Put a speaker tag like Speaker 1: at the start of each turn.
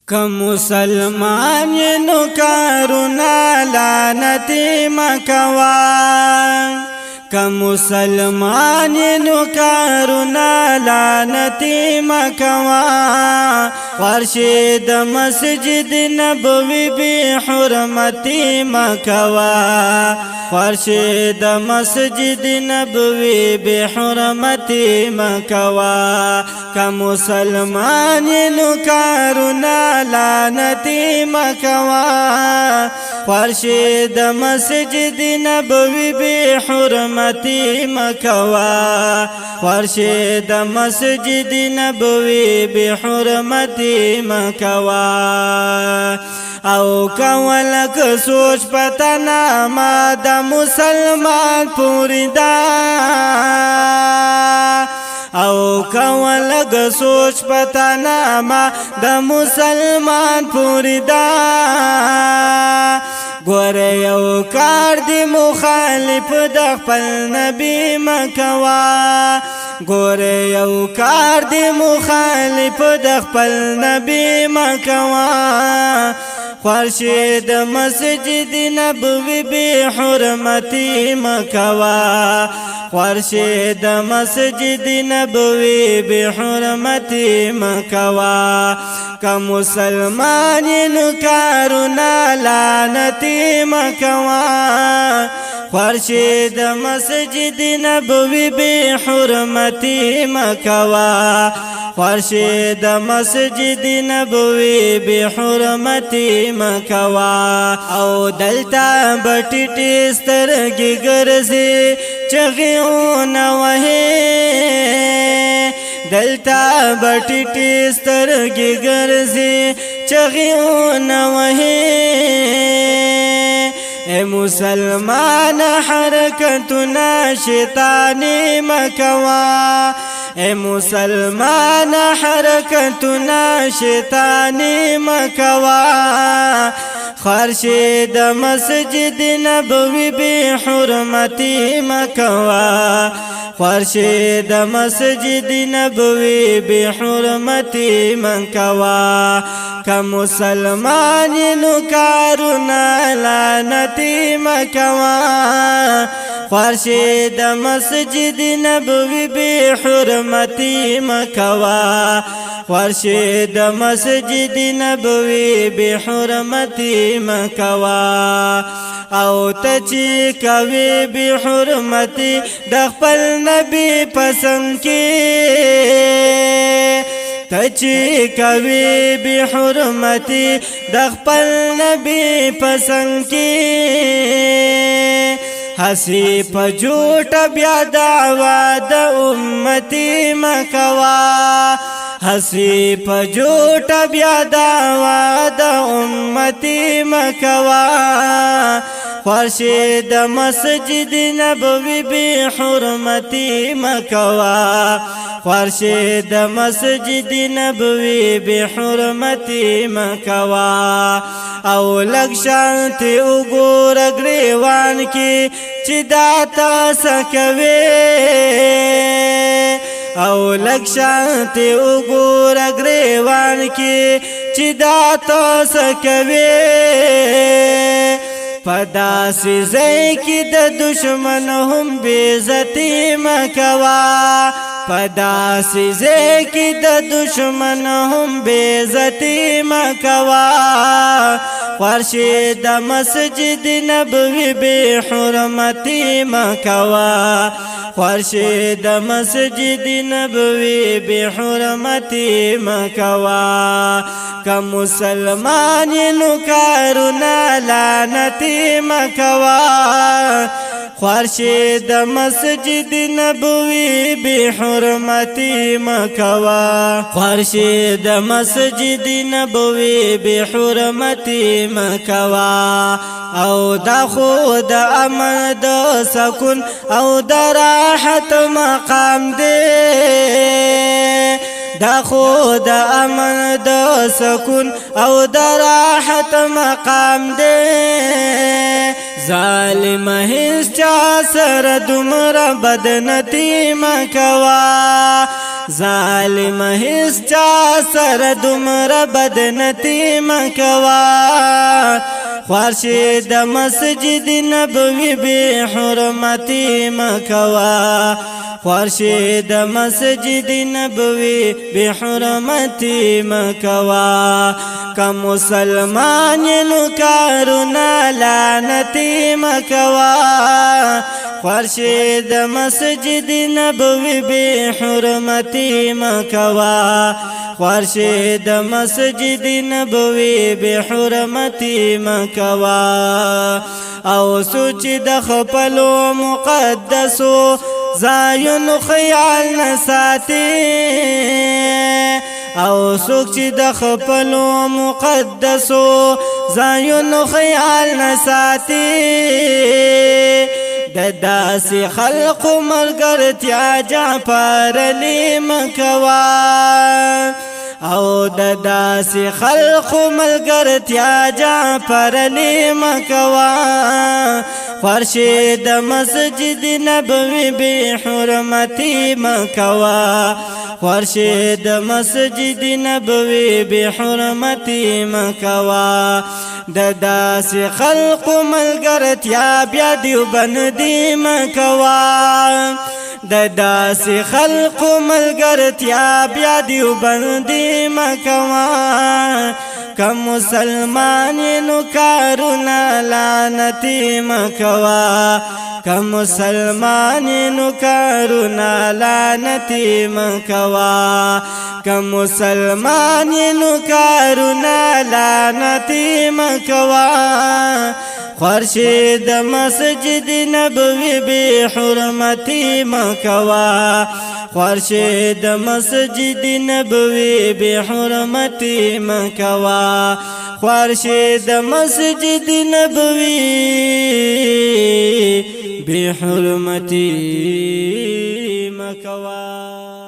Speaker 1: که مسلمان نو کارونا لعنتی مکوا که مسلمان نو کارونا لعنتی مکوا ورشد مسجد نبوی بی حرمتی مکوا ورشد مسجد نبوی بی حرمتی مکوا که مسلمان نو کارونا لعنتی مکوا ورشد مسجد نبوی بی حرمتی مکوا ورشد مسجد نبوی بی حرمتی مکوا او کولک سوچ پتنا ما د مسلمان پوری دا او کولک سوچ پتنا ما د مسلمان پوری دا گوره یو کار دی مخالف د خپل نبی مکوا گوره یو کار دی مخالف د خپل نبی مکوا خورشید مسجد نبوی بی حرمتی مکوا خورشید مسجد نبوی بی حرمتی مکوا که مسلمانینو کارونا لعنتی مکوا خورشید مسجد نبوی بی حرمتی مکوا خورشید مسجد نبوی بی حرمتی مکوا او دلتا بټی سترګې ګرځي چغیونه وهي دلتا بټی سترګې ګرځي چغیونه وهي اے مسلمان حرکتنا شیطانی مکوا اے مسلمان حرکتنا شیطانی مکوا خورشید مسجد نبوی بی حرمتی مکوا خورشید مسجد نبوی بی حرمتی مکوا که مسلمانینو کارونا لعنتی مکوا خورشید مسجد نبوی بی حرمتی مکوا خورشید مسجد نبوی بی حرمتی مکوا او تچی کوي بی حرمتی د خپل نبی پسند کی تچی کوي بی حرمتی د خپل نبی پسند کی حسی په جوټ بیا دعوا د امتی مکوا حسی په جوټ بیا دعوا د امتی مکوا خورشید مسجد نبوی بی حرمتی مکوا خورشید مسجد نبوی بی حرمتی مکوا او لگ شانتی اگور گریوان کی چی داتا سکوی او لگ شانتی اگور گریوان کی چی داتا سکوی پداسی زی کی د دشمن هم بیزتی مکوا پداسی زی کی د دشمن هم بیزتی مکوا خورشید مسجد نبوی بی حرمتی مکوا خورشید مسجد نبوی بی حرمتی مکوا که مسلمانینو کارونا لعنتی مکوا خورشید مسجد نبوی بی حرمتی مکوا خورشید مسجد نبوی بی حرمتی مکوا او دا خود امن دا سکون او دا راحت مقام دے دا خود امن دا سکون او دا راحت مقام دے ظالم هیڅ چا سره دومره بدنتی مکوا ظالم هیڅ چا سره دومره بدنتی مکوا خوارشي د مسجد نبوي بے حرمتي مکوا خوارشي د مسجد نبوي بے حرمتي مکوا که مسلمانینو کارونه لعنتي مکوا خوارشي د مسجد نبوي بے حرمتي مکوا خوارشي د مسجد نبوي بے حرمتي مکوا او سوچ د خپلو مقدسو زایونو خیال نساتی او سوچ د خپلو مقدسو زایونو خیال نساتی د داسې خلقو ملګرتیا جعفر علی مکوا او د داسې خلقو ملګرتیا جعفر علی مکوا خوارشي د مسجد نبوي بے حرمتي مکوا خوارشي د مسجد نبوي بے حرمتي مکوا د داسې خلقو ملګرتیا بیا دیوبندي مکوا د داسې خلقو ملګرتیا بیا دیوبندي مکوا که مسلمانینو کارونه لعنتي مکوا که مسلمانینو کارونه لعنتي مکوا که مسلمانینو کارونه لعنتي مکوا خوارشي د مسجد نبوي بے حرمتي مکوا خوارشي د مسجد نبوي بے حرمتي مکوا خوارشي د مسجد نبوي بے حرمتي مکوا